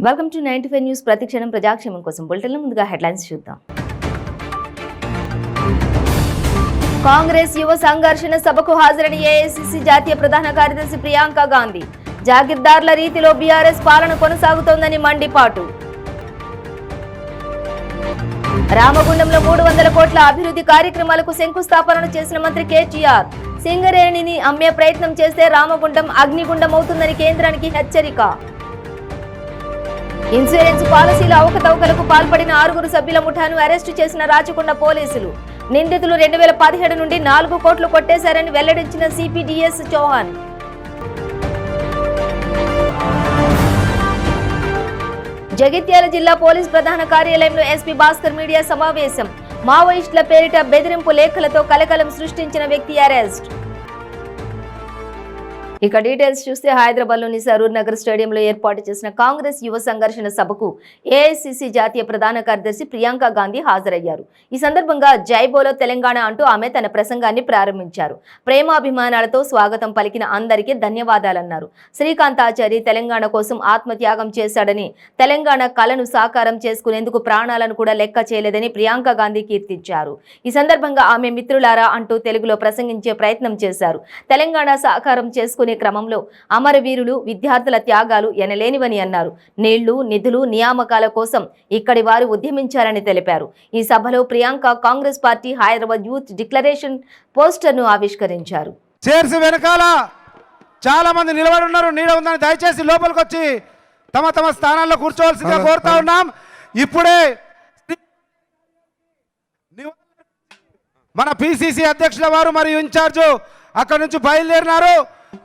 Welcome to 95 news. ప్రతిక్షణం ప్రజాక్షేమం కోసం బులెటిన్ల ముందుగా హెడ్లైన్స్ చూద్దాం. కాంగ్రెస్ యువ సంఘర్షణ సభకు హాజరైన ఏఐసీసీ జాతీయ ప్రధాన కార్యదర్శి ప్రియాంక గాంధీ జాగీర్దార్ల రీతిలో బీఆర్ఎస్ పాలన కొనసాగుతోందని మండిపాటు. రామగుండంలో 300 కోట్ల అభివృద్ధి కార్యక్రమాలకు శంకుస్థాపనను చేసిన మంత్రి కేటీఆర్ సింగరేణిని అమ్మే ప్రయత్నం చేస్తే రామగుండం అగ్నిగుండం అవుతుందని కేంద్రానికి హెచ్చరిక. ఇన్సూరెన్స్ పాలసీల అవకతవకలకు పాల్పడిన 6 సభ్యుల ముఠాను అరెస్టు చేసిన రాచకొండ పోలీసులు. నిందితులు 2017 నుండి 4 కోట్లు కొట్టేశారని వెల్లడించిన సిపిడిఎస్ చౌహాన్. జగిత్యాల జిల్లా పోలీస్ ప్రధాన కార్యాలయంలో ఎస్పీ భాస్కర్ మీడియా సమావేశం. మావోయిస్టుల పేరిట బెదిరింపు లేఖలతో కలకలం సృష్టించిన వ్యక్తి అరెస్ట్. ఇక డీటెయిల్స్ చూస్తే హైదరాబాద్లోని సరూర్ నగర్ స్టేడియంలో ఏర్పాటు చేసిన కాంగ్రెస్ యువ సంఘర్షణ సభకు ఏఐసీసీ జాతీయ ప్రధాన కార్యదర్శి ప్రియాంక గాంధీ హాజరయ్యారు. ఈ సందర్భంగా జై బోలో తెలంగాణ అంటూ ఆమె తన ప్రసంగాన్ని ప్రారంభించారు. ప్రేమాభిమానాలతో స్వాగతం పలికిన అందరికీ ధన్యవాదాలన్నారు. శ్రీకాంతాచారి తెలంగాణ కోసం ఆత్మత్యాగం చేశాడని, తెలంగాణ కళను సాకారం చేసుకునేందుకు ప్రాణాలను కూడా లెక్క చేయలేదని ప్రియాంక గాంధీ కీర్తించారు. ఈ సందర్భంగా ఆమె మిత్రులారా అంటూ తెలుగులో ప్రసంగించే ప్రయత్నం చేశారు. తెలంగాణ సాకారం చేసుకునే క్రమంలో అమరవీరులు, విద్యార్థుల త్యాగాలు ఎనలేనివని అన్నారు. నీళ్లు, నిధులు, నియామకాల కోసం ఇక్కడి వారు ఉద్యమించారని తెలిపారు. ఈ సభలో Priyanka Congress party Hyderabad youth declaration పోస్టర్ను ఆవిష్కరించారు. చైర్స్ వెనకాల చాలా మంది నిలబడి ఉన్నారు. నీడ ఉందని దయచేసి లోపలికి వచ్చి తమ తమ స్థానాల్లో కూర్చోవలసిందిగా కోరుతా ఉన్నాం. ఇప్పుడే మన పిసిసి అధ్యక్షుల వారు మరియు ఇన్ఛార్జ్ అక్కడి నుంచి బయలుదేరినారు.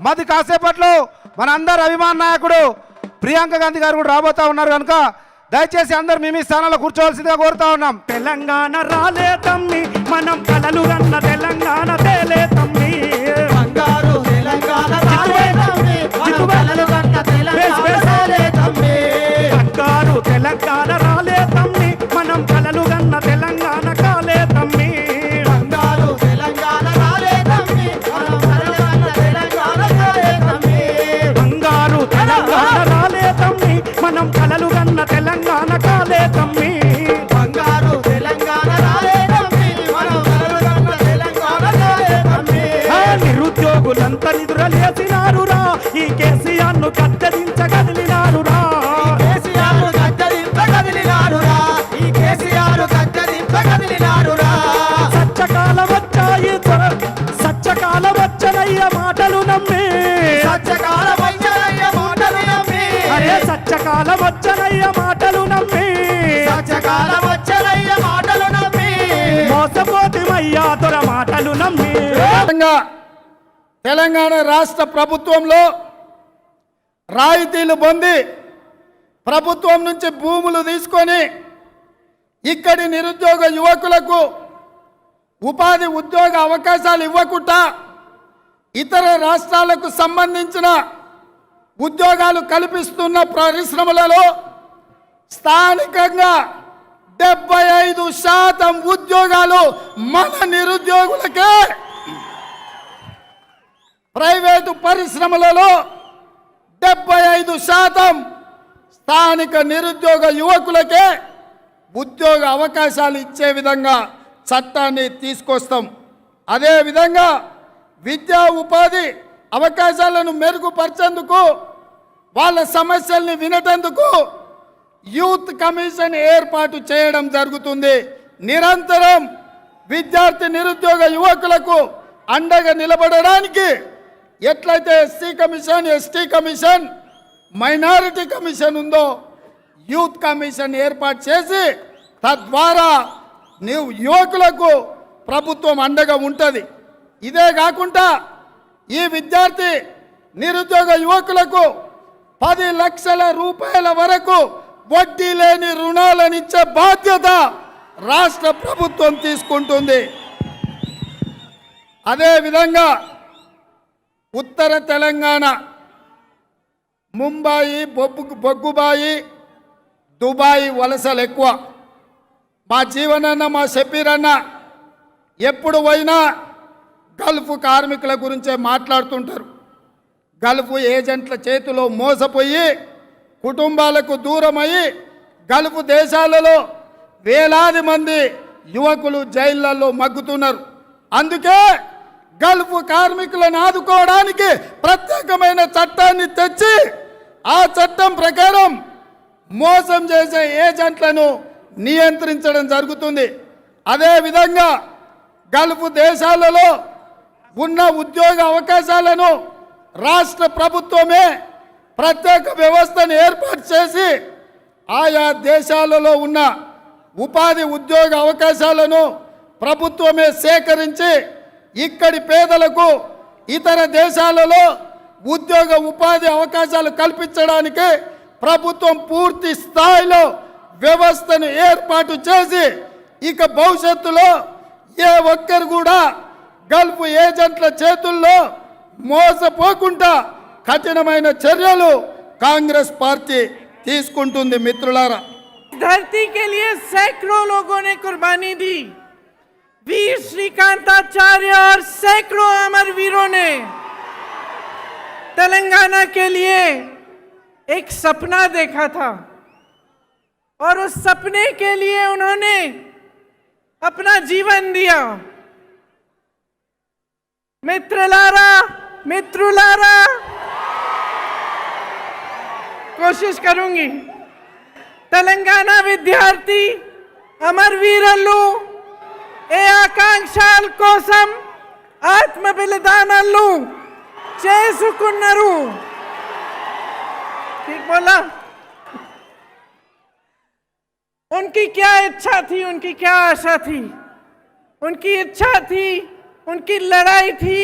మది కాసేపట్లో మన అందరు అభిమాన నాయకుడు ప్రియాంక గాంధీ గారు కూడా రాబోతా ఉన్నారు కనుక దయచేసి అందరు మీ స్థానాల్లో కూర్చోవలసిందిగా కోరుతా ఉన్నాం. తెలంగాణ రాలే తమ్మి, మనం కలలు కన్న తెలంగాణ తేలే తమ్మి. బంగారు తెలంగాణ రాలే తమ్మి, మనం కలలు కన్న తెలంగాణ తేలే తమ్మి. బంగారు తెలంగాణ రాలే తమ్మి, మనం కలలు కన్న తెలంగాణ కాలే తమ్మి. బంగారు తెలంగాణ రాలే తమ్మి, మనం కలలు కన్న తెలంగాణ కాలే తమ్మి. బంగారు తెలంగాణ రాలే తమ్మి, మనం కలలు కన్న తెలంగాణ కాలే తమ్మి. బంగారు తెలంగాణ రాలే తమ్మి, మనం కలలు కన్న తెలంగాణ కాలే తమ్మి. నిరుద్యోగులంతా నిద్రలేసినారురా, ఈ కేసీఆర్ ను కత్తరించగదిలినారురా. సత్యకాలం వచ్చాయి, సత్యకాలం వచ్చనయ్య మాటలు నమ్మి. సత్యకాలం వచ్చనయ్య మాటలు నమ్మి. అరే సత్యకాలం వచ్చనయ్య మాటలు నమ్మి. సత్యకాలం వచ్చనయ్య మాటలు నమ్మి. మోసపోతిమయ్యా దొర మాటలు నమ్మి. తెలంగాణ రాష్ట్ర ప్రభుత్వంలో రాయితీలు పొంది ప్రభుత్వం నుంచి భూములు తీసుకొని ఇక్కడి నిరుద్యోగ యువకులకు ఉపాధి ఉద్యోగ అవకాశాలు ఇవ్వకుండా ఇతర రాష్ట్రాలకు సంబంధించిన ఉద్యోగాలు కల్పిస్తున్న పరిశ్రమలలో స్థానికంగా 75% ఉద్యోగాలు మన నిరుద్యోగులకే, ప్రైవేటు పరిశ్రమలలో 75% స్థానిక నిరుద్యోగ యువకులకే ఉద్యోగ అవకాశాలు ఇచ్చే విధంగా చట్టాన్ని తీసుకొస్తాం. అదేవిధంగా విద్యా ఉపాధి అవకాశాలను మెరుగుపరిచేందుకు, వాళ్ళ సమస్యల్ని వినటందుకు యూత్ కమిషన్ ఏర్పాటు చేయడం జరుగుతుంది. నిరంతరం విద్యార్థి నిరుద్యోగ యువకులకు అండగా నిలబడడానికి ఎట్లయితే SC commission, ST commission, minority commission ఉందో యూత్ కమిషన్ ఏర్పాటు చేసి తద్వారా యువకులకు ప్రభుత్వం అండగా ఉంటుంది. ఇదే కాకుండా ఈ విద్యార్థి నిరుద్యోగ యువకులకు 10 లక్షల రూపాయల వరకు వడ్డీ లేని రుణాలను ఇచ్చే బాధ్యత రాష్ట్ర ప్రభుత్వం తీసుకుంటుంది. అదేవిధంగా ఉత్తర తెలంగాణ ముంబాయి, బొగ్గుబాయి, దుబాయ్ వలసలు ఎక్కువ. మా జీవనన్న, మా షబీరన్న ఎప్పుడు పోయినా గల్ఫ్ కార్మికుల గురించే మాట్లాడుతుంటారు. గల్ఫ్ ఏజెంట్ల చేతిలో మోసపోయి కుటుంబాలకు దూరమయ్యి గల్ఫ్ దేశాలలో వేలాది మంది యువకులు జైళ్లలో మగ్గుతున్నారు. అందుకే గల్ఫ్ కార్మికులను ఆదుకోవడానికి ప్రత్యేకమైన చట్టాన్ని తెచ్చి ఆ చట్టం ప్రకారం మోసం చేసే ఏజెంట్లను నియంత్రించడం జరుగుతుంది. అదేవిధంగా గల్ఫ్ దేశాలలో ఉన్న ఉద్యోగ అవకాశాలను రాష్ట్ర ప్రభుత్వమే ప్రత్యేక వ్యవస్థను ఏర్పాటు చేసి ఆయా దేశాలలో ఉన్న ఉపాధి ఉద్యోగ అవకాశాలను ప్రభుత్వమే సేకరించి ఇక్కడి పేదలకు ఇతర దేశాలలో ఉద్యోగ ఉపాధి అవకాశాలు కల్పించడానికి ప్రభుత్వం పూర్తి స్థాయిలో వ్యవస్థను ఏర్పాటు చేసి ఇక భవిష్యత్తులో ఏ ఒక్కరు కూడా గల్ఫ్ ఏజెంట్ల చేతుల్లో మోసపోకుండా కఠినమైన చర్యలు కాంగ్రెస్ పార్టీ తీసుకుంటుంది. మిత్రులారా, धरती के लिए सैकड़ों लोगों ने कुर्बानी दी। वीर श्रीकांताचार्य और सैकड़ों अमरवीरों ने तेलंगाना के लिए एक सपना देखा था और उस सपने के लिए उन्होंने अपना जीवन दिया। मित्रुलारा कोशिश करूंगी। తెలంగాణ విద్యార్థి అమరవీరులు ఏ ఆకాంక్షల కోసం ఆత్మ బలిదానాలు చేసుకున్నారు. ठीक बोला? उनकी क्या इच्छा थी, उनकी क्या आशा थी? उनकी इच्छा थी, उनकी लड़ाई थी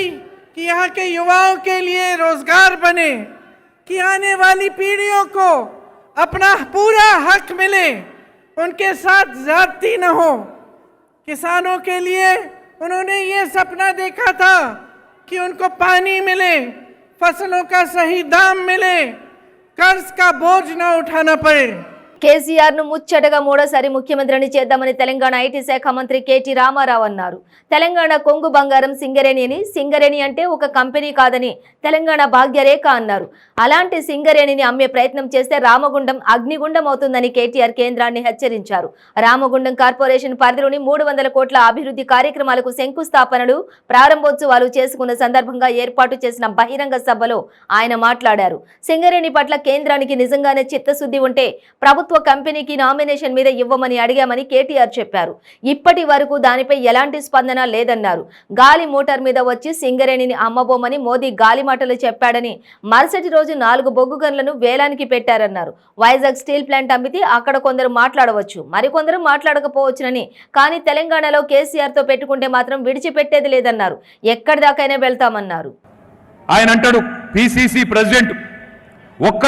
कि यहाँ के युवाओं के लिए रोजगार बने, कि आने वाली पीढ़ियों को अपना पूरा हक मिले, उनके साथ ज्यादती न हो। किसानों के लिए उन्होंने ये सपना देखा था कि उनको पानी मिले, फसलों का सही दाम मिले, कर्ज का बोझ न उठाना पड़े। కేసీఆర్ ను ముచ్చటగా మూడోసారి ముఖ్యమంత్రిని చేద్దామని తెలంగాణ ఐటీ శాఖ మంత్రి కేటీ రామారావు అన్నారు. తెలంగాణ కొంగు బంగారం సింగరేణి అని, సింగరేణి అంటే ఒక కంపెనీ కాదని తెలంగాణ భాగ్యరేఖ అన్నారు. అలాంటి సింగరేణిని అమ్మే ప్రయత్నం చేస్తే రామగుండం అగ్నిగుండం అవుతుందని కేటీఆర్ కేంద్రాన్ని హెచ్చరించారు. రామగుండం కార్పొరేషన్ పరిధిలోని 300 కోట్ల అభివృద్ధి కార్యక్రమాలకు శంకుస్థాపనలు, ప్రారంభోత్సవాలు చేసుకున్న సందర్భంగా ఏర్పాటు చేసిన బహిరంగ సభలో ఆయన మాట్లాడారు. సింగరేణి పట్ల కేంద్రానికి నిజంగానే చిత్తశుద్ధి ఉంటే ప్రభుత్వ కంపెనీకి నామినేషన్ మీద ఇవ్వమని అడిగామని కేటీఆర్ చెప్పారు. ఇప్పటి వరకు దానిపై ఎలాంటి స్పందన లేదన్నారు. గాలి మోటార్ మీద వచ్చి సింగరేణిని అమ్మబోమని మోదీ గాలి మాటలు చెప్పాడని, మరుసటి రోజు 4 బొగ్గు గన్లను వేలానికి పెట్టారన్నారు. వైజాగ్ స్టీల్ ప్లాంట్ అమ్మితే అక్కడ కొందరు మాట్లాడవచ్చు, మరికొందరు మాట్లాడకపోవచ్చునని, కానీ తెలంగాణలో కేసీఆర్ తో పెట్టుకుంటే మాత్రం విడిచిపెట్టేది లేదన్నారు. ఎక్కడిదాకైనా వెళ్తామన్నారు. ఆయన అంటాడు, పిసిసి ప్రెసిడెంట్ ఒక్క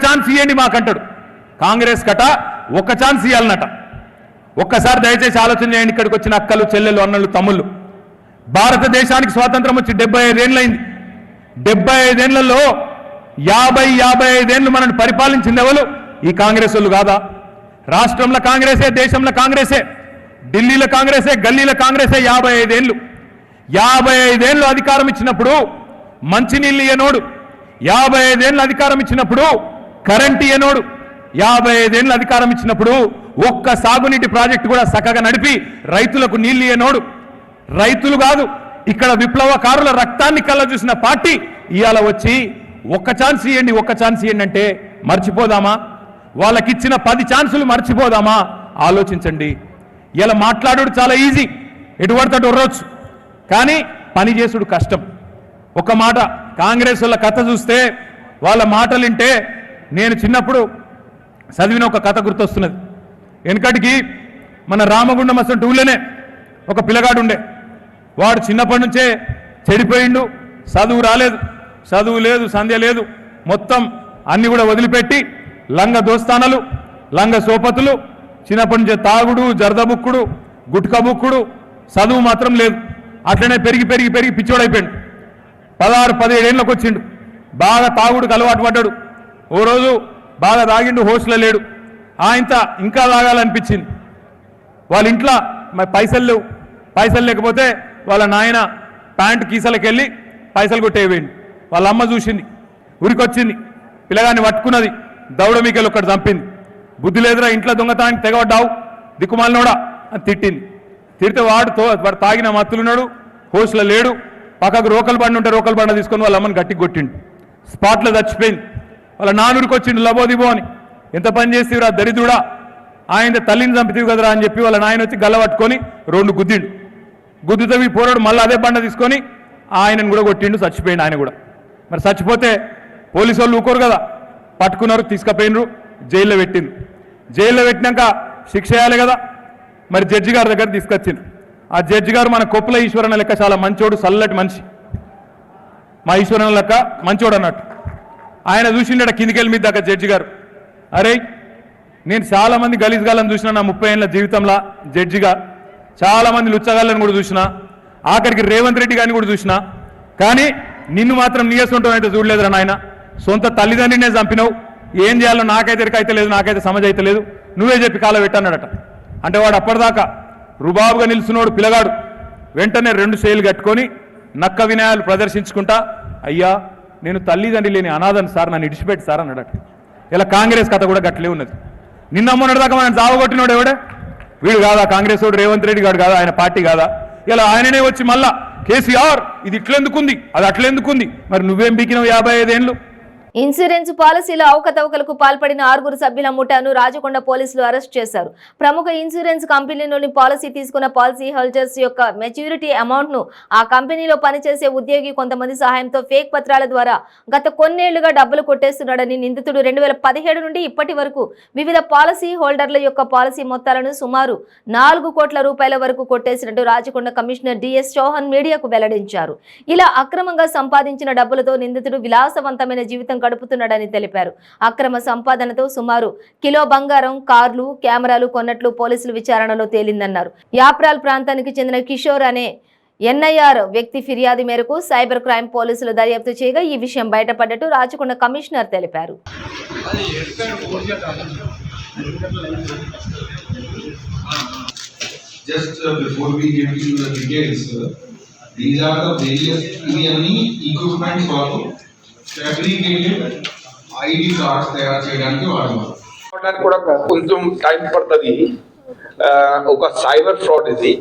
ఛాన్స్ ఇవ్వండి మాకంటాడు. కాంగ్రెస్ కట ఒక్క ఛాన్స్ ఇవ్వాలన్నట. ఒక్కసారి దయచేసి ఆలోచన చేయండి. ఇక్కడికి వచ్చిన అక్కలు, చెల్లెలు, అన్నలు, తమ్ముళ్ళు, భారతదేశానికి స్వాతంత్రం వచ్చి 75 ఏళ్ళైంది. 75 ఏళ్లలో 55 ఏళ్ళు మనల్ని పరిపాలించింది ఎవరు? ఈ కాంగ్రెస్ వాళ్ళు కాదా? రాష్ట్రంలో కాంగ్రెసే, దేశంలో కాంగ్రెసే, ఢిల్లీలో కాంగ్రెసే, గల్లీలో కాంగ్రెసే. 55 ఏళ్ళు 55 ఏళ్ళు అధికారం ఇచ్చినప్పుడు మంచినీళ్ళు ఇయ్యనోడు, 55 ఏళ్ళు అధికారం ఇచ్చినప్పుడు కరెంట్ ఇయ్యనోడు, 55 ఏళ్ళు అధికారం ఇచ్చినప్పుడు ఒక్క సాగునీటి ప్రాజెక్టు కూడా చక్కగా నడిపి రైతులకు నీళ్లు ఇయ్యనోడు. రైతులు కాదు, ఇక్కడ విప్లవకారుల రక్తాన్ని కళ్ళ చూసిన పార్టీ ఇవాళ వచ్చి ఒక్క ఛాన్స్ ఇవ్వండి అంటే మర్చిపోదామా? వాళ్ళకిచ్చిన 10 ఛాన్సులు మర్చిపోదామా? ఆలోచించండి. ఇలా మాట్లాడు చాలా ఈజీ, ఎటు పడతాడు ఉర్రొచ్చు, కానీ పని చేసుడు కష్టం. ఒక మాట, కాంగ్రెస్ వాళ్ళ కథ చూస్తే, వాళ్ళ మాటలు వింటే నేను చిన్నప్పుడు చదివిన ఒక కథ గుర్తొస్తున్నది. వెనకటికి మన రామగుండం అసలు ఊళ్ళోనే ఒక పిల్లగాడు ఉండే. వాడు చిన్నప్పటి నుంచే చెడిపోయిండు. చదువు రాలేదు, చదువు లేదు, సంధ్య లేదు, మొత్తం అన్ని కూడా వదిలిపెట్టి లంగ దోస్తానలు, లంగ సోపతులు, చిన్నప్పటి నుంచే తాగుడు, జర్దబుక్కుడు, గుట్కబుక్కుడు, చదువు మాత్రం లేదు. అట్లనే పెరిగి పెరిగి పెరిగి పిచ్చోడైపోయాడు. 16-17 ఏళ్ళకి వచ్చిండు. బాగా తాగుడుకు అలవాటు పడ్డాడు. ఓ రోజు బాగా తాగిండు, హోస్ట్లో లేడు. ఆయనత ఇంకా తాగాలనిపించింది. వాళ్ళ ఇంట్లో పైసలు లేవు. పైసలు లేకపోతే వాళ్ళ నాయన ప్యాంటు కీసలకి వెళ్ళి పైసలు కొట్టేవేయండి. వాళ్ళ అమ్మ చూసింది, ఉరికొచ్చింది. పిల్లగాన్ని పట్టుకున్నది, దౌడ మీకెళ్ళి ఒకటి చంపింది. బుద్ధి లేదురా, ఇంట్లో దొంగతనానికి తెగబడ్డావు దిక్కుమాలినోడా అని తిట్టింది. తిడితే వాడు తాగిన మత్తులున్నాడు, హోస్లో లేడు. పక్కకు రోకల్ బండి ఉంటే రోకల్ బండ తీసుకొని వాళ్ళ అమ్మని గట్టికి కొట్టిండు. స్పాట్లో చచ్చిపోయింది. వాళ్ళ నాన్నూరికి వచ్చిండు లబోదిబో అని. ఎంత పని చేస్తేవిరా దరిద్రుడా, ఆయన తల్లిని చంపితీవి కదరా అని చెప్పి వాళ్ళ నాయన వచ్చి గల్ల పట్టుకొని 2 గుద్దిండు. గుద్దుతో ఈ పోరాడు మళ్ళీ అదే బండ తీసుకొని ఆయనను కూడా కొట్టిండు, చచ్చిపోయిండు ఆయన కూడా. మరి చచ్చిపోతే పోలీసు వాళ్ళు ఊకోరు కదా, పట్టుకున్నారు, తీసుకుపోయినరు, జైల్లో పెట్టింది. జైల్లో పెట్టినాక శిక్ష వేయాలి కదా, మరి జడ్జి గారి దగ్గర తీసుకొచ్చిండ్రు. ఆ జడ్జి గారు మన కొప్పుల ఈశ్వరన్న లెక్క చాలా మంచోడు, చల్లటి మనిషి. మా ఈశ్వరన్న లెక్క మంచోడు అన్నట్టు. ఆయన చూసిండట కిందికెళ్ళి మీద దాకా జడ్జి గారు. అరే, నేను చాలామంది గలీజ్గాళ్ళని చూసిన నా 30 ఏళ్ళ జీవితంలో జడ్జిగా, చాలామంది లుచ్చగాళ్ళని కూడా చూసిన, ఆఖరికి రేవంత్ రెడ్డి గారిని కూడా చూసిన, కానీ నిన్ను మాత్రం నీయసొంటం అయితే చూడలేదురా నాయన. సొంత తల్లిదండ్రినే చంపినావు, ఏం చేయాలో నాకైతే ఎరకైతే లేదు, నాకైతే సమజ్ అయితే లేదు, నువ్వే చెప్పి కాల పెట్టన్నాడట. అంటే వాడు అప్పటిదాకా రుబాబుగా నిలుచున్నాడు పిల్లగాడు. వెంటనే 2 చేతులు కట్టుకొని నక్క వినయాలు ప్రదర్శించుకుంటా, అయ్యా నేను తల్లిదండ్రి లేని అనాథని సార్, నన్ను ఇడిచిపెట్టి సార్ అన్నాడట. ఇలా కాంగ్రెస్ కథ కూడా గట్లే ఉన్నది. నిన్నమ్మన్నటి దాకా మనం చావగొట్టినోడు ఎవడే? వీడు కాదా కాంగ్రెస్ వాడు, రేవంత్ రెడ్డి గారు కాదా, ఆయన పార్టీ కాదా? ఇలా ఆయననే వచ్చి మళ్ళా కేసీఆర్ ఇది ఇట్లెందుకుంది, అది అట్లెందుకుంది, మరి నువ్వేం బీకినావు 55 ఏళ్ళు? ఇన్సూరెన్స్ పాలసీలో అవకతవకలకు పాల్పడిన 6 సభ్యుల ముఠాను రాజకొండ పోలీసులు అరెస్ట్ చేశారు. ప్రముఖ ఇన్సూరెన్స్ కంపెనీలోని పాలసీ తీసుకున్న పాలసీ హోల్డర్స్ యొక్క మెచ్యూరిటీ అమౌంట్ ను ఆ కంపెనీలో పనిచేసే ఉద్యోగి కొంతమంది సహాయంతో ఫేక్ పత్రాల ద్వారా గత కొన్నేళ్లుగా డబ్బులు కొట్టేస్తున్నాడని నిందితుడు 2017 నుండి ఇప్పటి వరకు వివిధ పాలసీ హోల్డర్ల యొక్క పాలసీ మొత్తాలను సుమారు 4 కోట్ల రూపాయల వరకు కొట్టేసినట్టు రాజకొండ కమిషనర్ డిఎస్ చౌహాన్ మీడియాకు వెల్లడించారు. ఇలా అక్రమంగా సంపాదించిన డబ్బులతో నిందితుడు విలాసవంతమైన జీవితం గడుపుతున్నాడని తెలిపారు. అక్రమ సంపాదనతో సుమారు కిలో బంగారం, కార్లు, కెమెరాలు కొన్నట్లు పోలీసులు విచారణలో తేలిందన్నారు. యాప్రాల్ ప్రాంతానికి చెందిన కిషోర్ అనే ఎన్ఐఆర్ వ్యక్తి ఫిర్యాదు మేరకు సైబర్ క్రైమ్ పోలీసులు దర్యాప్తు చేయగా ఈ విషయం బయటపడ్డట్టు రాచకొండ కమిషనర్ తెలిపారు. Just before we give you the details, these are the various equipments for fabricated ID cards తయారు చేయడానికి వాడతారు. కూడా కొంచెం టైం పడుతుంది. ఒక సైబర్ ఫ్రాడ్ ఇది.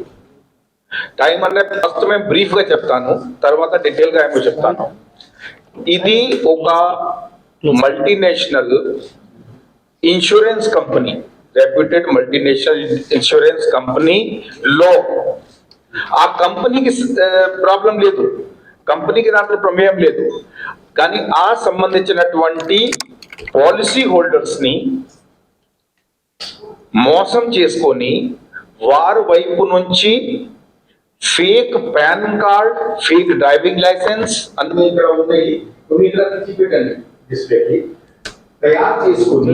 టైం అంటే ఫస్ట్ మేము బ్రీఫ్ గా చెప్తాను, తర్వాత డీటెయిల్ గా ఏమో చెప్తాను. ఇది ఒక multinational insurance company, reputed multinational insurance కంపెనీలో ఆ కంపెనీకి ప్రాబ్లం లేదు, కంపెనీకి దాంట్లో ప్రమేయం లేదు, కానీ ఆ సంబంధించినటువంటి పాలసీ హోల్డర్స్ ని మోసం చేసుకొని వారి వైపు నుంచి fake PAN card, fake driving licence అన్ని ఇక్కడ ఉన్నాయి, పెట్టండి డిస్ప్లేకి, తయారు చేసుకొని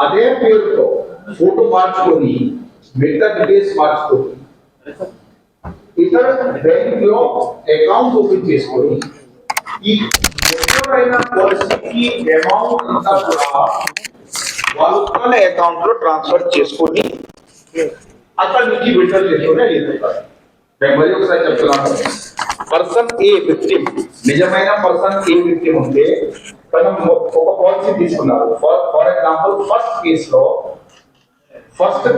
అదే పేరుతో ఫోటో మార్చుకొని మిగతా డీటెయిల్స్ మార్చుకొని ఇతర బ్యాంక్ లో అకౌంట్ ఓపెన్ చేసుకొని ఈ ఎవరైనా పాలసీకి అమౌంట్ అంతా కూడా వాళ్ళ అకౌంట్ లో ట్రాన్స్ఫర్ చేసుకొని అక్కడ నుంచి విడుదల చేసుకుని వెళ్ళిపోతారు. నేను మరి ఒకసారి చెప్తున్నాను, పర్సన్ ఏ విక్టిమ్, నిజమైన పర్సన్ ఏ విక్టిమ్ ఉంటే మనం ఒక పాలసీ తీసుకున్నారు. ఫర్ ఎగ్జాంపుల్ ఫస్ట్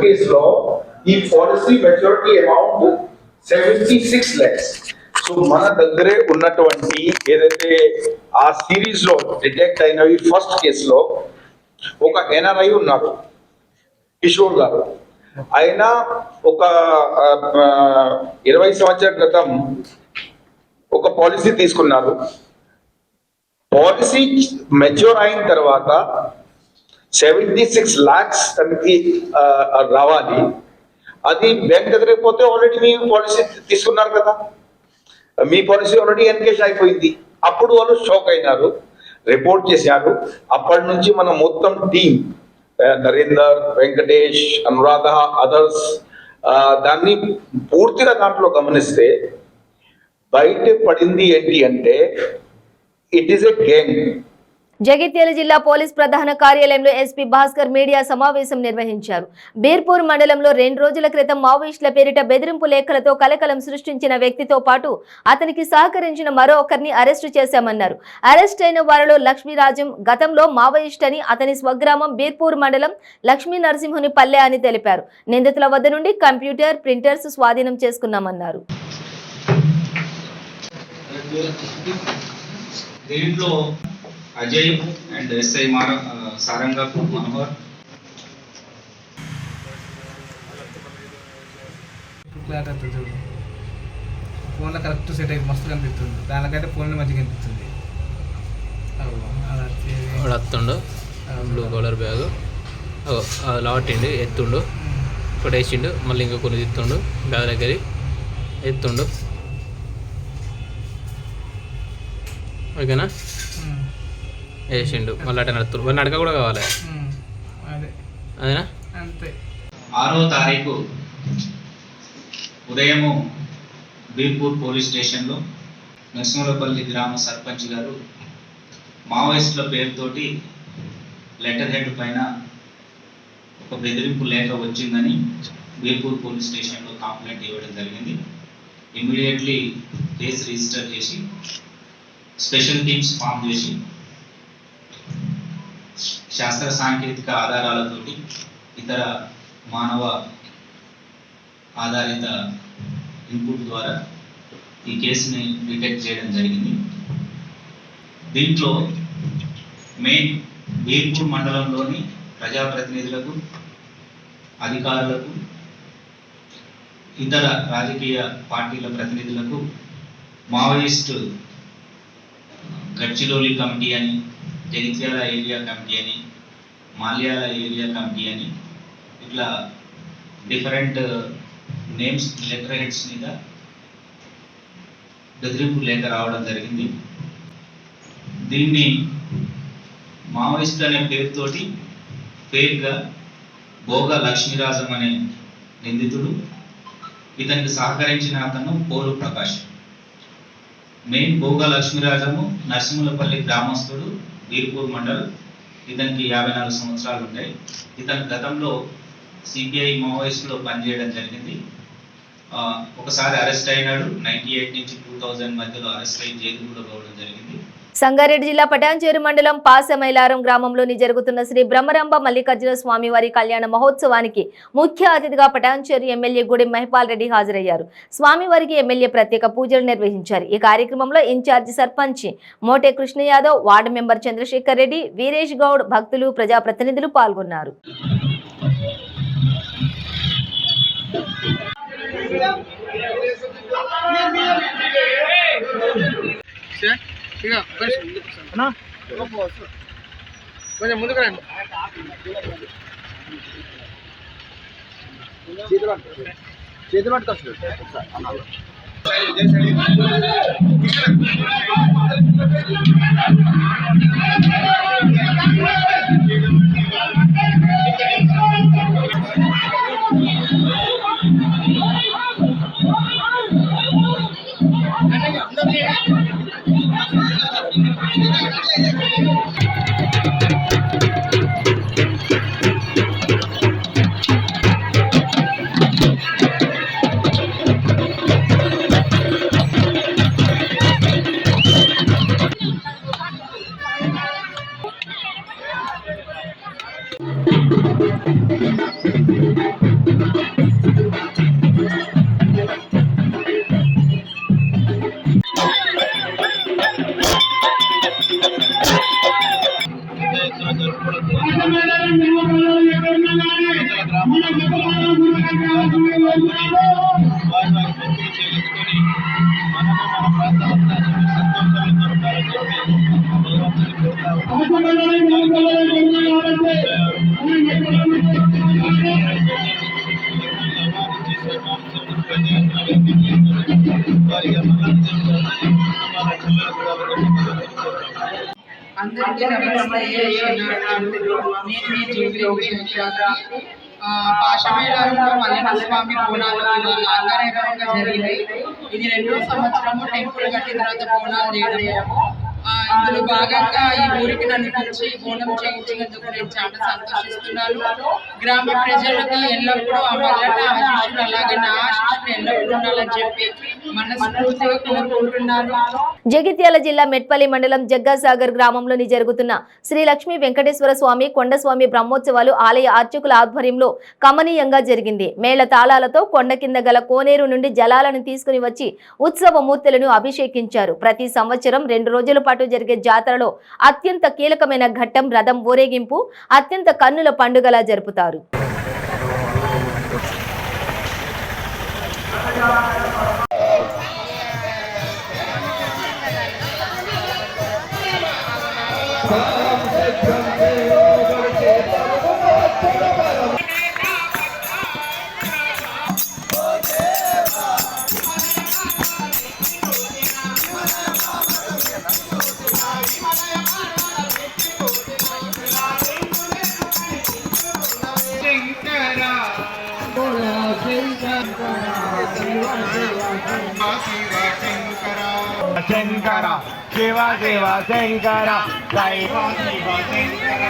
కేసులో ఈ policy maturity amount 76 lakhs. So మన దగ్గరే ఉన్నటువంటి ఏదైతే ఆ సిరీస్ లో డిటెక్ట్ అయిన ఈ ఫస్ట్ కేసులో ఒక ఎన్ఆర్ఐ ఉన్నారు, కిషోర్ గారు. ఆయన ఒక 20 సంవత్సరాల క్రితం ఒక పాలసీ తీసుకున్నారు. పాలసీ మెచ్యూర్ అయిన తర్వాత 76 lakhs తనకి రావాలి. అది బ్యాంక్ దగ్గరికి పోతే ఆల్రెడీ మీ పాలసీ తీసుకున్నారు కదా, మీ పాలసీ ఆల్రెడీ ఎన్కేష్ అయిపోయింది. అప్పుడు వాళ్ళు షాక్ అయినారు, రిపోర్ట్ చేశారు. అప్పటి నుంచి మన మొత్తం టీం, నరేందర్, వెంకటేష్, అనురాధ, అదర్స్, దాన్ని పూర్తిగా దాంట్లో గమనిస్తే బయట పడింది ఏంటి అంటే it is a gang. Jagtial జిల్లా పోలీస్ ప్రధాన కార్యాలయంలో ఎస్పీ భాస్కర్ మీడియా సమావేశం నిర్వహించారు. బీర్పూర్ మండలంలో 2 రోజుల క్రితం మావోయిస్టుల పేరిట బెదిరింపు లేఖలతో కలకలం సృష్టించిన వ్యక్తితో పాటు అతనికి సహకరించిన మరో ఒకరిని అరెస్టు చేశామన్నారు. అరెస్ట్ అయిన వారిలో లక్ష్మీరాజం గతంలో మావోయిస్ట్ అని, అతని స్వగ్రామం బీర్పూర్ మండలం లక్ష్మీ నరసింహుని పల్లె అని తెలిపారు. నిందితుల వద్ద నుండి కంప్యూటర్, ప్రింటర్స్ స్వాధీనం చేసుకున్నామన్నారు. దీంట్లో అజయ్ అండ్ ఎస్ఐ సారంగా మనోహర్ ఫోన్లో కరెక్ట్ సెట్ అయ్యి మస్తు కనిపిస్తుంది. దానికైతే ఫోన్లో మంచిగా కనిపిస్తుంది. వాడు వస్తుండు, బ్లూ కలర్ బ్యాగ్ లావట్టిండు, ఎత్తుండు, ఒకటి వేసిండు, మళ్ళీ ఇంకా కొన్ని ఎత్తుండు, బ్యాగ్ దగ్గర ఎత్తుండు. ఓకేనా, వేసిండు, మళ్ళీ అటే నడుతుండు. మరి నడక కూడా కావాలి, అదేనా? అంతే. 6వ తారీఖు ఉదయము బీర్పూర్ పోలీస్ స్టేషన్లో నరసింహులపల్లి గ్రామ సర్పంచ్ గారు మావోయిస్టుల పేరుతోటి లెటర్ హెడ్ పైన ఒక బెదిరింపు లేఖ వచ్చిందని బీర్పూర్ పోలీస్ స్టేషన్లో కంప్లైంట్ ఇవ్వడం జరిగింది. ఇమీడియట్లీ కేసు రిజిస్టర్ చేసి స్పెషల్ టీమ్స్ ఫామ్ చేసి శాస్త్ర సాంకేతిక ఆధారాలతోటి ఇతర మానవ ఆధారిత ఇన్పుట్ ద్వారా ఈ కేసుని డిటెక్ట్ చేయడం జరిగింది. దీంట్లో మెయిన్ బీర్పూర్ మండలంలోని ప్రజాప్రతినిధులకు, అధికారులకు, ఇతర రాజకీయ పార్టీల ప్రతినిధులకు మావోయిస్టు గడ్చిరోలి కమిటీ అని, జగిత్యాల ఏరియా కమిటీ అని, మాల్యాల ఏరియా కమిటీ అని, ఇట్లా డిఫరెంట్ నేమ్స్, లెటర్ హెడ్స్ మీద బెదిరింపు లేఖ రావడం జరిగింది. దీన్ని మావోయిస్ట్ అనే పేరుతోటి ఫేక్గా భోగా లక్ష్మీరాజం అనే నిందితుడు, ఇతనికి సహకరించిన అతను పోలు ప్రకాష్. మెయిన్ భోగా లక్ష్మీరాజము నరసింహులపల్లి గ్రామస్తుడు, బీర్పూర్ మండల్. ఇతనికి 54 సంవత్సరాలు ఉంటాయి. ఇతను గతంలో సిపిఐ మావోయిస్ట్లో పనిచేయడం జరిగింది. ఒకసారి అరెస్ట్ అయినాడు. 98 నుంచి 2000 మధ్యలో అరెస్ట్ అయ్యి జైలు కూడా పోవడం జరిగింది. సంగారెడ్డి జిల్లా పటాన్చేరు మండలం పాసమైలారం గ్రామంలోని జరుగుతున్న శ్రీ బ్రహ్మరంభ మల్లికార్జున స్వామివారి కళ్యాణ మహోత్సవానికి ముఖ్య అతిథిగా పటాన్చేరు ఎమ్మెల్యే గుడి మహిపాల్ రెడ్డి హాజరయ్యారు. స్వామివారికి ఎమ్మెల్యే ప్రత్యేక పూజలు నిర్వహించారు. ఈ కార్యక్రమంలో incharge sarpanch Mote Krishna Yadav, ward member Chandrashekar Reddy, Veeresh Goud, భక్తులు, ప్రజాప్రతినిధులు పాల్గొన్నారు. కొంచెం ముందుకు రండి. చేతులు పట్టుకొచ్చు. అందరికీ నమస్తే. పాశమేళంలో మల్లన్న స్వామి బోనాలు అంగరంగంగా జరిగినాయి. ఇది 2వ సంవత్సరము టెంపుల్ కట్టిన తర్వాత బోనాలు చేయడము. ఇందులో భాగంగా ఈ ఊరికి నన్ను పిలిచి బోనం చేయించినందుకు నేను చాలా సంతోషిస్తున్నాను. గ్రామ ప్రజలకి ఎల్లప్పుడూ ఆ మల్లన్న ఆశీస్సులు అలాగే నా ఆశీస్సులు ఎల్లప్పుడూ ఉండాలని చెప్పి మనస్ఫూర్తిగా కోరుకుంటున్నాను. జగిత్యాల జిల్లా మెట్పల్లి మండలం జగ్గాసాగర్ గ్రామంలోని జరుగుతున్న శ్రీ లక్ష్మీ వెంకటేశ్వర స్వామి కొండస్వామి బ్రహ్మోత్సవాలు ఆలయ అర్చకుల ఆధ్వర్యంలో కమనీయంగా జరిగింది. మేళ తాళాలతో కొండ కింద గల కోనేరు నుండి జలాలను తీసుకుని వచ్చి ఉత్సవ మూర్తులను అభిషేకించారు. ప్రతి సంవత్సరం 2 రోజుల పాటు జరిగే జాతరలో అత్యంత కీలకమైన ఘట్టం రథం ఊరేగింపు అత్యంత కన్నుల పండుగలా జరుపుతారు. శంకర శివ శివ శంకర దైవ శివ శంకర.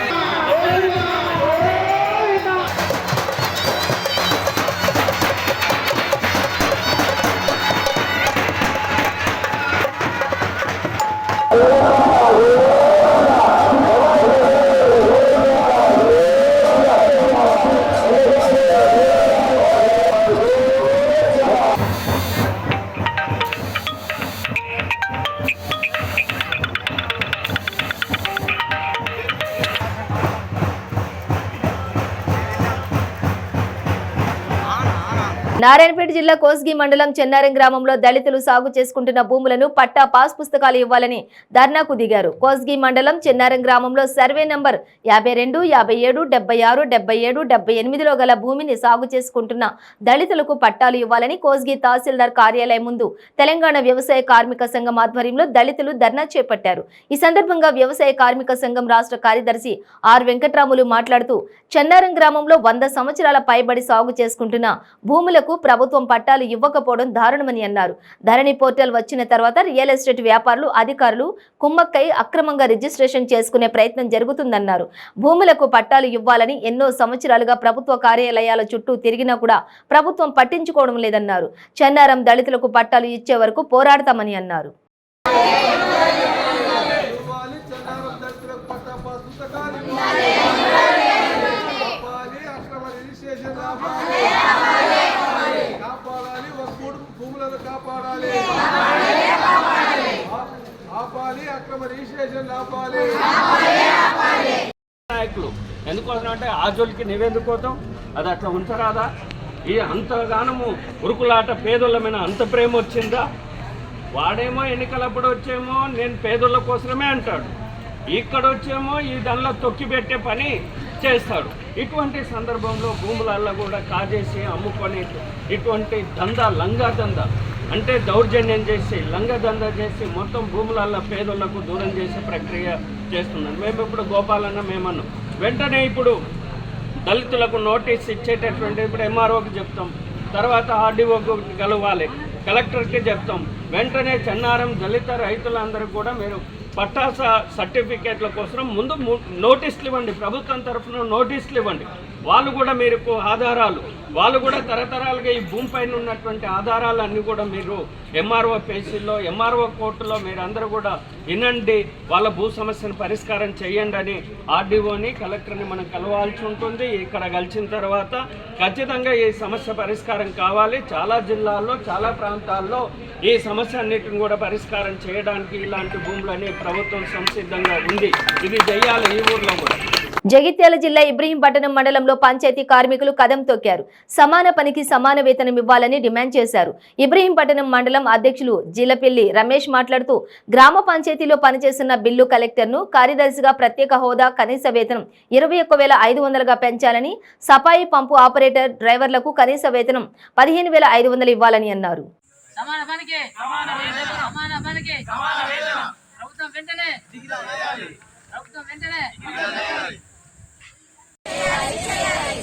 నారాయణపేట జిల్లా కోస్గి మండలం చెన్నారం గ్రామంలో దళితులు సాగు చేసుకుంటున్న భూములను పట్టా పాస్ పుస్తకాలు ఇవ్వాలని ధర్నాకు దిగారు. కోస్గి మండలం చెన్నారం గ్రామంలో సర్వే నంబర్ 52, 57, 76, 77, 78లో గల భూమిని సాగు చేసుకుంటున్న దళితులకు పట్టాలు ఇవ్వాలని కోస్గి తహసీల్దార్ కార్యాలయం ముందు తెలంగాణ వ్యవసాయ కార్మిక సంఘం ఆధ్వర్యంలో దళితులు ధర్నా చేపట్టారు. ఈ సందర్భంగా వ్యవసాయ కార్మిక సంఘం రాష్ట్ర కార్యదర్శి ఆర్ వెంకట్రాములు మాట్లాడుతూ చెన్నారం గ్రామంలో 100 సంవత్సరాల పైబడి సాగు చేసుకుంటున్న భూములకు ప్రభుత్వం పట్టాలు ఇవ్వకపోవడం దారుణమని అన్నారు. ధరణి పోర్టల్ వచ్చిన తర్వాత రియల్ ఎస్టేట్ వ్యాపారులు అధికారులు కుమ్మక్కై అక్రమంగా రిజిస్ట్రేషన్ చేసుకునే ప్రయత్నం జరుగుతుందన్నారు. భూములకు పట్టాలు ఇవ్వాలని ఎన్నో సంవత్సరాలుగా ప్రభుత్వ కార్యాలయాల చుట్టూ తిరిగినా కూడా ప్రభుత్వం పట్టించుకోవడం లేదన్నారు. చెన్నారం దళితులకు పట్టాలు ఇచ్చే వరకు పోరాడతామని అన్నారు. నాయకులు ఎందుకోసం అంటే ఆజోలికి నీవెందుకు పోతాం? అది అట్లా ఉంచరాదా? ఈ అంతగానము ఉరుకులాట పేదోళ్ళ మీద అంత ప్రేమ వచ్చిందా? వాడేమో ఎన్నికలప్పుడు వచ్చేమో నేను పేదోళ్ళ కోసమే అంటాడు, ఇక్కడ వచ్చేమో ఈ దానిలో తొక్కి పెట్టే పని చేస్తాడు. ఇటువంటి సందర్భంలో భూములల్లో కూడా కాజేసి అమ్ముకొని ఇటువంటి దందా లంగా దందా అంటే దౌర్జన్యం చేసి లంగ దందా చేసి మొత్తం భూములల్లో పేదోళ్లకు దూరం చేసే ప్రక్రియ చేస్తున్నాం. మేము ఇప్పుడు గోపాలన్న మేమన్నాం వెంటనే ఇప్పుడు దళితులకు నోటీస్ ఇచ్చేటటువంటి ఇప్పుడు ఎంఆర్ఓకి చెప్తాం, తర్వాత ఆర్డీఓకి కలవాలి, కలెక్టర్కి చెప్తాం. వెంటనే చెన్నారం దళిత రైతులందరికీ కూడా మీరు పట్టా సర్టిఫికేట్ల కోసం ముందు నోటీసులు ఇవ్వండి, ప్రభుత్వం తరఫున నోటీసులు ఇవ్వండి. వాళ్ళు కూడా మీరు ఆధారాలు వాళ్ళు కూడా తరతరాలుగా ఈ భూమిపైన ఉన్నటువంటి ఆధారాలన్నీ కూడా మీరు ఎంఆర్ఓ పేజీల్లో ఎంఆర్ఓ కోర్టులో మీరు అందరూ కూడా వినండి, వాళ్ళ భూ సమస్యను పరిష్కారం చేయండి అని ఆర్డీఓని కలెక్టర్ని మనం కలవాల్సి ఉంటుంది. ఇక్కడ కలిసిన తర్వాత ఖచ్చితంగా ఈ సమస్య పరిష్కారం కావాలి. చాలా జిల్లాల్లో చాలా ప్రాంతాల్లో ఈ సమస్య అన్నిటిని కూడా పరిష్కారం చేయడానికి ఇలాంటి భూములని ప్రభుత్వం సంసిద్ధంగా ఉంది. ఇది చేయాలి ఈ ఊర్లో కూడా. జగిత్యాల జిల్లా ఇబ్రహీంపట్నం మండలంలో పంచాయతీ కార్మికులు కదం తొక్కారు. సమాన పనికి సమాన వేతనం ఇవ్వాలని డిమాండ్ చేశారు. ఇబ్రహీంపట్నం మండలం అధ్యక్షులు జిలపెల్లి రమేష్ మాట్లాడుతూ గ్రామ పంచాయతీలో పనిచేస్తున్న బిల్లు కలెక్టర్ను కార్యదర్శిగా ప్రత్యేక హోదా కనీస వేతనం 21,500గా పెంచాలని, సఫాయి పంపు ఆపరేటర్ డ్రైవర్లకు కనీస వేతనం 15,500 ఇవ్వాలని అన్నారు.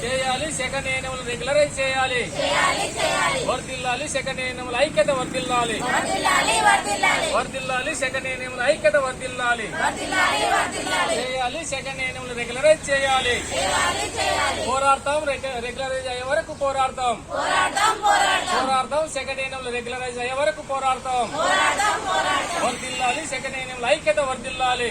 చేయాలి సెకండ్ ఏఎన్ఎంలు రెగ్యులరైజ్ చేయాలి. వర్ధిల్లాలి సెకండ్ ఏఎన్ఎంల ఐక్యత వర్ధిల్లాలి. వర్ధిల్లాలి సెకండ్ ఏఎన్ఎంల ఐక్యత వర్ధిల్లాలి. చేయాలి సెకండ్ ఏఎన్ఎంలు రెగ్యులరైజ్ చేయాలి. పోరాడతాం రెగ్యులరైజ్ అయ్యే వరకు పోరాడతాం. పోరాడతాం సెకండ్ ఏఎన్ఎంలు రెగ్యులరైజ్ అయ్యే వరకు పోరాడతాం. వర్ధిల్లాలి సెకండ్ ఏఎన్ఎంల ఐక్యత వర్ధిల్లాలి.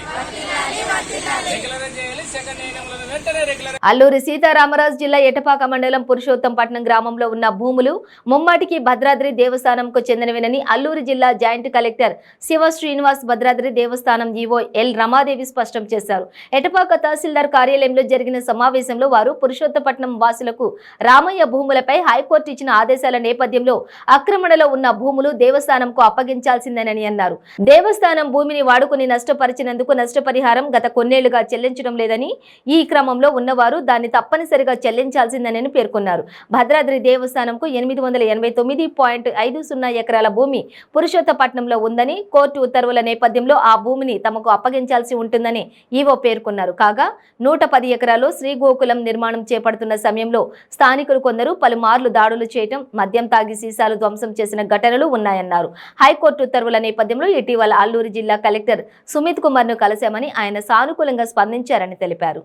రెగ్యులరైజ్ చేయాలి సెకండ్ ఏఎన్ఎంలను వెంటనే రెగ్యులరైజ్. అల్లూరి సీతారామరాజు జిల్లా ఎటపాక మండలం పురుషోత్తంపట్నం గ్రామంలో ఉన్న భూములు ముమ్మాటికి భద్రాద్రి దేవస్థానంకు చెందినవేనని అల్లూరి జిల్లా జాయింట్ కలెక్టర్ శివ శ్రీనివాస్ భద్రాద్రి దేవస్థానం ఈవో ఎల్ రమాదేవి స్పష్టం చేశారు. ఎటపాక తహసీల్దార్ కార్యాలయంలో జరిగిన సమావేశంలో వారు పురుషోత్తపట్నం వాసులకు రామయ్య భూములపై హైకోర్టు ఇచ్చిన ఆదేశాల నేపథ్యంలో ఆక్రమణలో ఉన్న భూములు దేవస్థానంకు అప్పగించాల్సిందేనని అన్నారు. దేవస్థానం భూమిని వాడుకుని నష్టపరిచినందుకు నష్టపరిహారం గత కొన్నేళ్లుగా చెల్లించడం లేదని, ఈ క్రమంలో ఉన్నవారు దాన్ని తప్పనిసరిగా చెల్లించాల్సిందేనని పేర్కొన్నారు. భద్రాద్రి దేవస్థానంకు 889.50 ఎకరాల భూమి పురుషోత్తపట్నంలో ఉందని, కోర్టు ఉత్తర్వుల నేపథ్యంలో ఆ భూమిని తమకు అప్పగించాల్సి ఉంటుందని ఈవో పేర్కొన్నారు. కాగా 110 ఎకరాల్లో శ్రీ గోకులం నిర్మాణం చేపడుతున్న సమయంలో స్థానికులు కొందరు పలుమార్లు దాడులు చేయటం, మద్యం తాగి సీసాలు ధ్వంసం చేసిన ఘటనలు ఉన్నాయన్నారు. హైకోర్టు ఉత్తర్వుల నేపథ్యంలో ఇటీవల అల్లూరు జిల్లా కలెక్టర్ సుమిత్ కుమార్ ను కలిశామని, ఆయన సానుకూలంగా స్పందించారని తెలిపారు.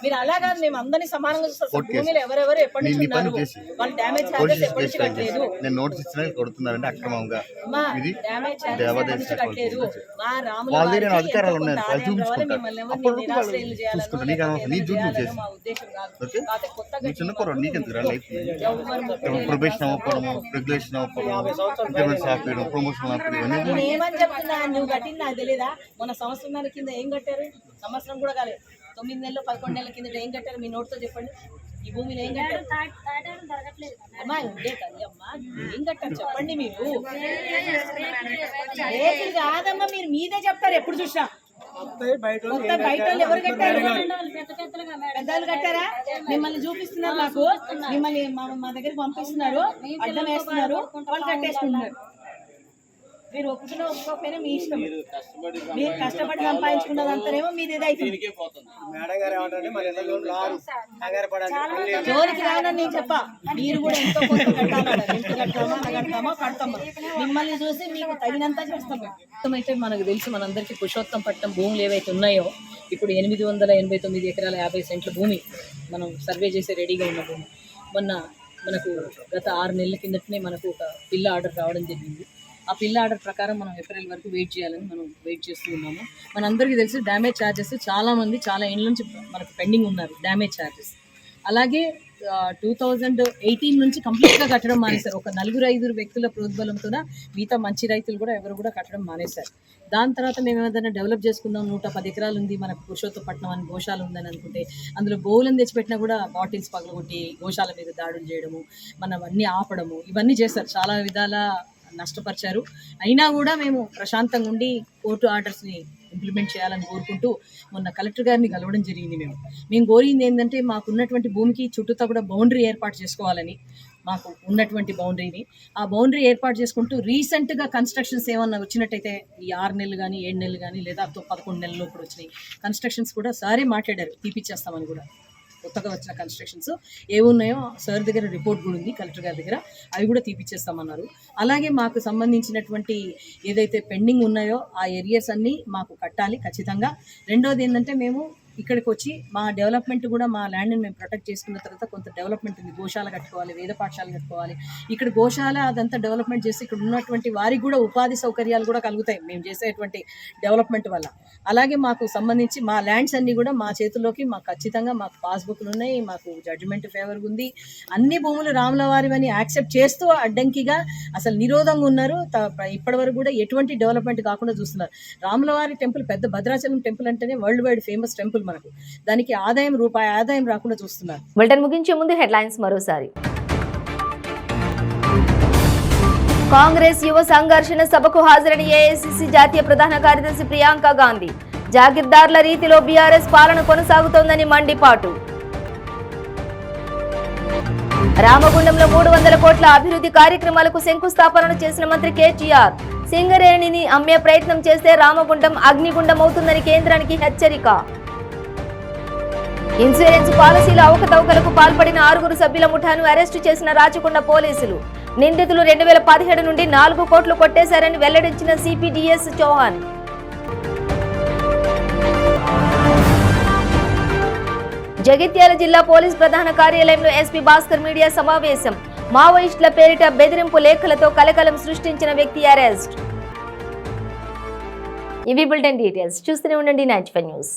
మీరు అలాగా మేము అందరినీ సమానంగా చూస్తాం. భూమిలో ఎవరెవరు ఎప్పటి నుంచి ఉన్నారు, వాళ్ళు డ్యామేజ్ చార్జెస్ ఎప్పటి నుంచి కట్టలేదు. నేను నోటీస్ ఇచ్చినా కొడుతున్నారంటే అక్రమంగా ఇది డ్యామేజ్ చార్జెస్ ఎప్పటి నుంచి కట్టలేదు. మా రాముల అధికారాలు ఉన్నాయి, మిమ్మల్ని ఎవరిని నిరాశ్రయులు చేయాలని మా ఉద్దేశం కాదు. కాకపోతే కొత్తగా ప్రొబేషన్ అవ్వకపోవడం, రెగ్యులేషన్ అవ్వకపోవడం, ప్రమోషన్ నేను ఏమని చెప్తున్నా, నువ్వు కట్టింది నాకు తెలియదా? మొన్న సంవత్సరం కింద ఏం కట్టారు? సంవత్సరం కూడా కాలేదు, 9 నెలలు 11 నెలల కింద ఏం కట్టారు? మీ నోట్తో చెప్పండి. ఈ భూమిని ఏం కట్టారు? అమ్మా ఉండే కదా అమ్మా, ఏం కట్టారు చెప్పండి. మీరు రేట్లు కాదమ్మా, మీరు మీదే చెప్తారు ఎప్పుడు చూసినా. కొత్త బయట ఎవరు కట్టారు? పెద్దలు కట్టారా? మిమ్మల్ని చూపిస్తున్నారు, మాకు మిమ్మల్ని మా దగ్గరికి పంపిస్తున్నారు, అడ్డం వేస్తున్నారు, వాళ్ళు కట్టేసుకుంటున్నారు. మీరు ఒప్పుకున్నా ఒప్పుకోకపోయినా మీ ఇష్టం. మీరు కష్టపడి సంపాదించుకున్నదంతానేమో మీది ఏదైతుంది. జోలికి రానని నేను చెప్పా, మీరు కూడా ఎంతో కొంత కట్టాలి. ఎంత కట్టామో కడతామో కడతామో, మిమ్మల్ని చూసి మీకు తగినంత చేస్తాము. అయితే మనకు తెలుసు, మనందరికీ పురుషోత్తంపట్నం భూములు ఏవైతే ఉన్నాయో, ఇప్పుడు 889 ఎకరాల 50 సెంట్ల భూమి మనం సర్వే చేసి రెడీగా ఉన్న భూమి. మొన్న మనకు గత 6 నెలల కిందటనే మనకు ఒక పిల్ల ఆర్డర్ రావడం జరిగింది. ఆ పిల్ల ఆర్డర్ ప్రకారం మనం ఏప్రిల్ వరకు వెయిట్ చేయాలని మనం వెయిట్ చేస్తూ ఉన్నాము. మనందరికీ తెలుసు డ్యామేజ్ ఛార్జెస్ చాలామంది చాలా ఏళ్ళ నుంచి మనకు పెండింగ్ ఉన్నారు డ్యామేజ్ ఛార్జెస్. అలాగే 2018 నుంచి కంప్లీట్గా కట్టడం మానేశారు. ఒక 4-5 వ్యక్తుల ప్రోద్బలంతో మిగతా మంచి రైతులు కూడా ఎవరు కూడా కట్టడం మానేశారు. దాని తర్వాత మేము ఏదైనా డెవలప్ చేసుకుందాం, 110 ఎకరాలు ఉంది మనకు పురుషోత్తపట్నం అని గోశాల ఉందని అనుకుంటే, అందులో గోవులను తెచ్చిపెట్టినా కూడా బాటిల్స్ పగలగొట్టి గోశాల మీద దాడులు చేయడము, మనం అన్నీ ఆపడము, ఇవన్నీ చేస్తారు. చాలా విధాల నష్టపరిచారు. అయినా కూడా మేము ప్రశాంతంగా ఉండి కోర్టు ఆర్డర్స్ని ఇంప్లిమెంట్ చేయాలని కోరుకుంటూ మొన్న కలెక్టర్ గారిని కలవడం జరిగింది. మేము కోరింది ఏంటంటే, మాకు ఉన్నటువంటి భూమికి చుట్టూతా కూడా బౌండరీ ఏర్పాటు చేసుకోవాలని, మాకు ఉన్నటువంటి బౌండరీని ఆ బౌండరీ ఏర్పాటు చేసుకుంటూ రీసెంట్గా కన్స్ట్రక్షన్స్ ఏమన్నా వచ్చినట్టయితే, ఈ 6 నెలలు కానీ 7 నెలలు కానీ లేదా 11 నెలల్లో కూడా వచ్చినాయి కన్స్ట్రక్షన్స్ కూడా సారే మాట్లాడారు, తీపిచ్చేస్తామని. కూడా కొత్తగా వచ్చిన కన్స్ట్రక్షన్స్ ఏమున్నాయో సార్ దగ్గర రిపోర్ట్ కూడా ఉంది, కలెక్టర్ గారి దగ్గర, అవి కూడా తీపిచ్చేస్తామన్నారు. అలాగే మాకు సంబంధించినటువంటి ఏదైతే పెండింగ్ ఉన్నాయో ఆ ఏరియాస్ అన్నీ మాకు కట్టాలి ఖచ్చితంగా. రెండోది ఏంటంటే, మేము ఇక్కడికి వచ్చి మా డెవలప్మెంట్ కూడా, మా ల్యాండ్ని మేము ప్రొటెక్ట్ చేసుకున్న తర్వాత కొంత డెవలప్మెంట్ ఉంది. గోశాల కట్టుకోవాలి, వేద పాఠశాల కట్టుకోవాలి. ఇక్కడ గోశాల అదంతా డెవలప్మెంట్ చేసి ఇక్కడ ఉన్నటువంటి వారికి కూడా ఉపాధి సౌకర్యాలు కూడా కలుగుతాయి మేము చేసేటువంటి డెవలప్మెంట్ వల్ల. అలాగే మాకు సంబంధించి మా ల్యాండ్స్ అన్నీ కూడా మా చేతుల్లోకి మాకు ఖచ్చితంగా మాకు పాస్బుక్లు ఉన్నాయి, మాకు జడ్జిమెంట్ ఫేవర్ ఉంది. అన్ని భూములు రాముల వారివని యాక్సెప్ట్ చేస్తూ అడ్డంకిగా అసలు నిరోధంగా ఉన్నారు. ఇప్పటివరకు కూడా ఎటువంటి డెవలప్మెంట్ కాకుండా చూస్తున్నారు. రాములవారి టెంపుల్, పెద్ద భద్రాచలం టెంపుల్ అంటేనే వరల్డ్ వైడ్ ఫేమస్ టెంపుల్. మనకు దానికి రూపాయి ఆదాయం రాకుండా చూస్తున్నారు. బులెటిన్ ముగించే ముందు హెడ్లైన్స్ మరోసారి. కాంగ్రెస్ యువ సంఘర్షణ సభకు హాజరైన ఏఐసిసి జాతీయ ప్రధాన కార్యదర్శి ప్రియాంక గాంధీ. జాగీర్దార్ల రీతిలో బీఆర్ఎస్ పాలన కొనసాగుతోందని మండిపాటు. రామగుండంలో 300 కోట్ల అభివృద్ధి కార్యక్రమాలకు శంకుస్థాపనను చేసిన మంత్రి కేటీఆర్. సింగరేణిని అమ్మే ప్రయత్నం చేస్తే రామగుండం అగ్నిగుండం అవుతుందని కేంద్రానికి హెచ్చరిక. ఇన్సూరెన్స్ పాలసీల అవకతవకలకు పాల్పడిన 6 సభ్యుల ముఠాను అరెస్టు చేసిన రాచకొండ పోలీసులు. నిందితులు 2017 నుండి 4 కోట్లు కొట్టేశారని వెల్లడించిన సిపిడిఎస్ చౌహాన్. జగిత్యాల జిల్లా పోలీస్ ప్రధాన కార్యాలయంలో ఎస్పీ భాస్కర్ మీడియా సమావేశం. మావోయిస్టుల పేరిట బెదిరింపు లేఖలతో కలకలం సృష్టించిన వ్యక్తి అరెస్ట్. ఇవి బులెటిన్ డీటెయిల్స్. చూస్తూనే ఉండండి 95 న్యూస్.